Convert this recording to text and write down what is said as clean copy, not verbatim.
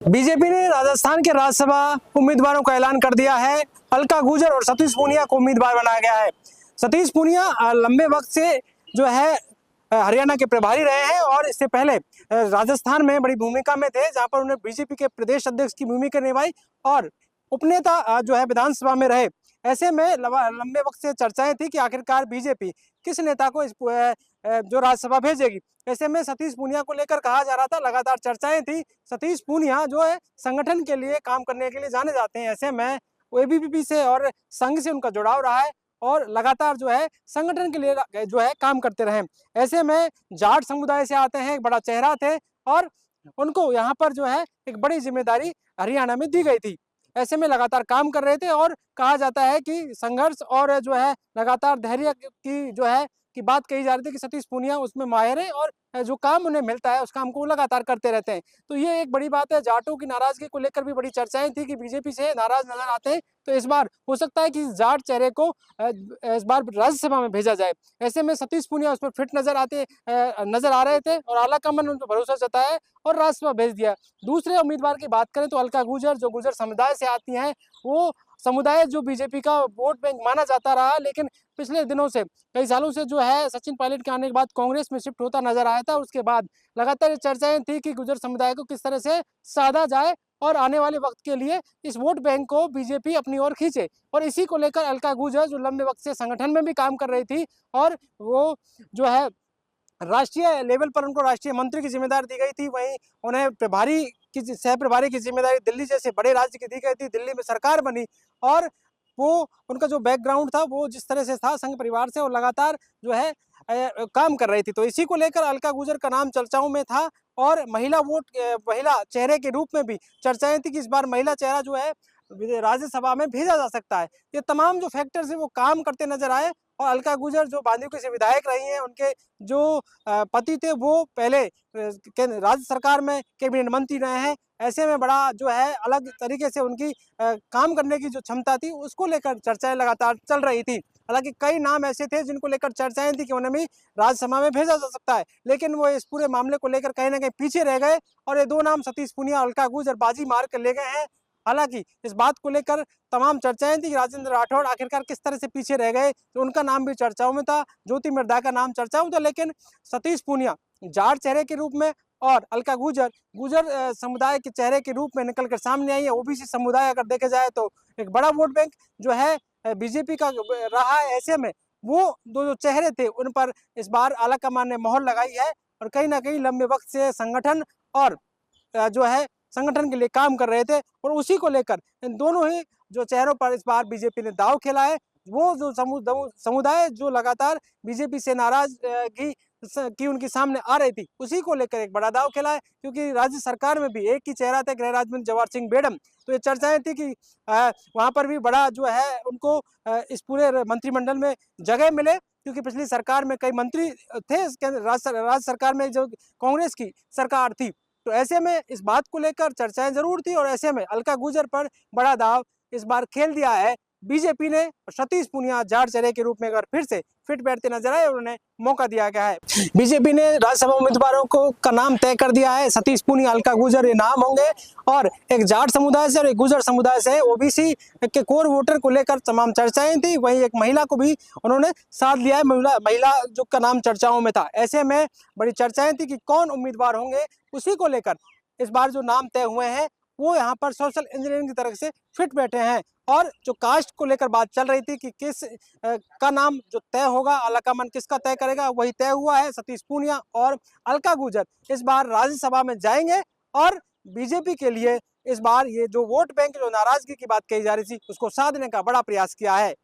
BJP ने राजस्थान के राज्यसभा उम्मीदवारों का ऐलान कर दिया है। अलका गुर्जर और सतीश पूनिया को उम्मीदवार बनाया गया है। सतीश पूनिया लंबे वक्त से जो है हरियाणा के प्रभारी रहे हैं और इससे पहले राजस्थान में बड़ी भूमिका में थे, जहां पर उन्होंने बीजेपी के प्रदेश अध्यक्ष की भूमिका निभाई और उपनेता जो है विधानसभा में रहे। ऐसे में लंबे वक्त से चर्चाएं थी कि आखिरकार बीजेपी किस नेता को इस जो राज्यसभा भेजेगी। ऐसे में सतीश पूनिया को लेकर कहा जा रहा था, लगातार चर्चाएं थी। सतीश पूनिया जो है संगठन के लिए काम करने के लिए जाने जाते हैं। ऐसे में एबीवीपी से और संघ से उनका जुड़ाव रहा है और लगातार जो है संगठन के लिए जो है काम करते रहे। ऐसे में जाट समुदाय से आते हैं, एक बड़ा चेहरा थे और उनको यहाँ पर जो है एक बड़ी जिम्मेदारी हरियाणा में दी गई थी। ऐसे में लगातार काम कर रहे थे और कहा जाता है कि संघर्ष और जो है लगातार धैर्य की जो है की बात कही जा रही थी कि सतीश पूनिया उसमें माहिर है और जो काम उन्हें मिलता है उस काम को लगातार करते रहते हैं। तो ये एक बड़ी बात है। जाटों की नाराजगी को लेकर भी बड़ी चर्चाएं थी कि बीजेपी से नाराज नजर आते हैं, तो इस बार हो सकता है कि जाट चेहरे को इस बार राज्यसभा में भेजा जाए। ऐसे में सतीश पूनिया उस पर फिट नजर आ रहे थे और आलाकमान ने उन पर भरोसा जताया और राज्यसभा भेज दिया। दूसरे उम्मीदवार की बात करें तो अलका गुर्जर, जो गुर्जर समुदाय से आती हैं, वो समुदाय जो बीजेपी का वोट बैंक माना जाता रहा, लेकिन पिछले दिनों से कई सालों से जो है सचिन पायलट के आने के बाद कांग्रेस में शिफ्ट होता नजर आया था। उसके बाद लगातार चर्चाएं थी कि गुर्जर समुदाय को किस तरह से साधा जाए और आने वाले वक्त के लिए इस वोट बैंक को बीजेपी अपनी ओर खींचे। और इसी को लेकर अलका गुर्जर, जो लंबे वक्त से संगठन में भी काम कर रही थी और वो जो है राष्ट्रीय लेवल पर उनको राष्ट्रीय मंत्री की जिम्मेदारी दी गई थी, वहीं उन्हें सह प्रभारी की जिम्मेदारी दिल्ली जैसे बड़े राज्य की दी गई थी। दिल्ली में सरकार बनी और वो उनका जो बैकग्राउंड था वो जिस तरह से था संघ परिवार से, और लगातार जो है काम कर रही थी। तो इसी को लेकर अलका गुर्जर का नाम चर्चाओं में था और महिला चेहरे के रूप में भी चर्चाएं थी कि इस बार महिला चेहरा जो है राज्यसभा में भेजा जा सकता है। ये तमाम जो फैक्टर्स है वो काम करते नजर आए और अलका गुर्जर जो बांदीकुई से विधायक रही हैं, उनके जो पति थे वो पहले राज्य सरकार में कैबिनेट मंत्री रहे हैं। ऐसे में बड़ा जो है अलग तरीके से उनकी काम करने की जो क्षमता थी उसको लेकर चर्चाएं लगातार चल रही थी। हालांकि कई नाम ऐसे थे जिनको लेकर चर्चाएं थी कि उन्हें भी राज्यसभा में भेजा जा सकता है, लेकिन वो इस पूरे मामले को लेकर कहीं ना कहीं पीछे रह गए और ये दो नाम सतीश पूनिया, अलका गुर्जर बाजी मार कर ले गए हैं। हालांकि इस बात को लेकर तमाम चर्चाएं थी कि राजेंद्र राठौड़ आखिरकार किस तरह से पीछे रह गए, तो उनका नाम भी चर्चाओं में था, ज्योति मिर्धा का नाम चर्चाओं में था, लेकिन सतीश पूनिया जाट चेहरे के रूप में और अलका गुर्जर समुदाय के चेहरे के रूप में निकल कर सामने आई है। ओबीसी समुदाय अगर देखे जाए तो एक बड़ा वोट बैंक जो है बीजेपी का रहा है। ऐसे में वो दो जो चेहरे थे उन पर इस बार आलाकमान ने मोहर लगाई है और कहीं ना कहीं लंबे वक्त से संगठन और जो है संगठन के लिए काम कर रहे थे और उसी को लेकर इन दोनों ही जो चेहरों पर इस बार बीजेपी ने दाव खेला है। वो जो समुदाय जो लगातार बीजेपी से नाराजगी की उनके सामने आ रही थी, उसी को लेकर एक बड़ा दाव खेला है, क्योंकि राज्य सरकार में भी एक ही चेहरा था, गृह राज्य मंत्री जवाहर सिंह बेडम। तो ये चर्चाएं थी कि वहां पर भी बड़ा जो है उनको इस पूरे मंत्रिमंडल में जगह मिले, क्योंकि पिछली सरकार में कई मंत्री थे, राज्य सरकार में जो कांग्रेस की सरकार थी। तो ऐसे में इस बात को लेकर चर्चाएं जरूर थी और ऐसे में अलका गुर्जर पर बड़ा दाव इस बार खेल दिया है बीजेपी ने। सतीश पूनिया जाट चेहरे के रूप में अगर फिर से फिट बैठते नजर आए और उन्हें मौका दिया गया है। बीजेपी ने राज्यसभा उम्मीदवारों का नाम तय कर दिया है। सतीश पूनिया, अलका गुर्जर ये नाम होंगे और एक जाट समुदाय से और एक गुर्जर समुदाय से ओबीसी के कोर वोटर को लेकर तमाम चर्चाएं थी। वहीं एक महिला को भी उन्होंने साथ लिया है, महिला जो का नाम चर्चाओं में था। ऐसे में बड़ी चर्चाएं थी कि कौन उम्मीदवार होंगे, उसी को लेकर इस बार जो नाम तय हुए हैं वो यहाँ पर सोशल इंजीनियरिंग की तरफ से फिट बैठे हैं। और जो कास्ट को लेकर बात चल रही थी कि किस का नाम जो तय होगा, आलाकमान किसका तय करेगा, वही तय हुआ है। सतीश पूनिया और अलका गुर्जर इस बार राज्यसभा में जाएंगे और बीजेपी के लिए इस बार ये जो वोट बैंक जो नाराजगी की बात कही जा रही थी उसको साधने का बड़ा प्रयास किया है।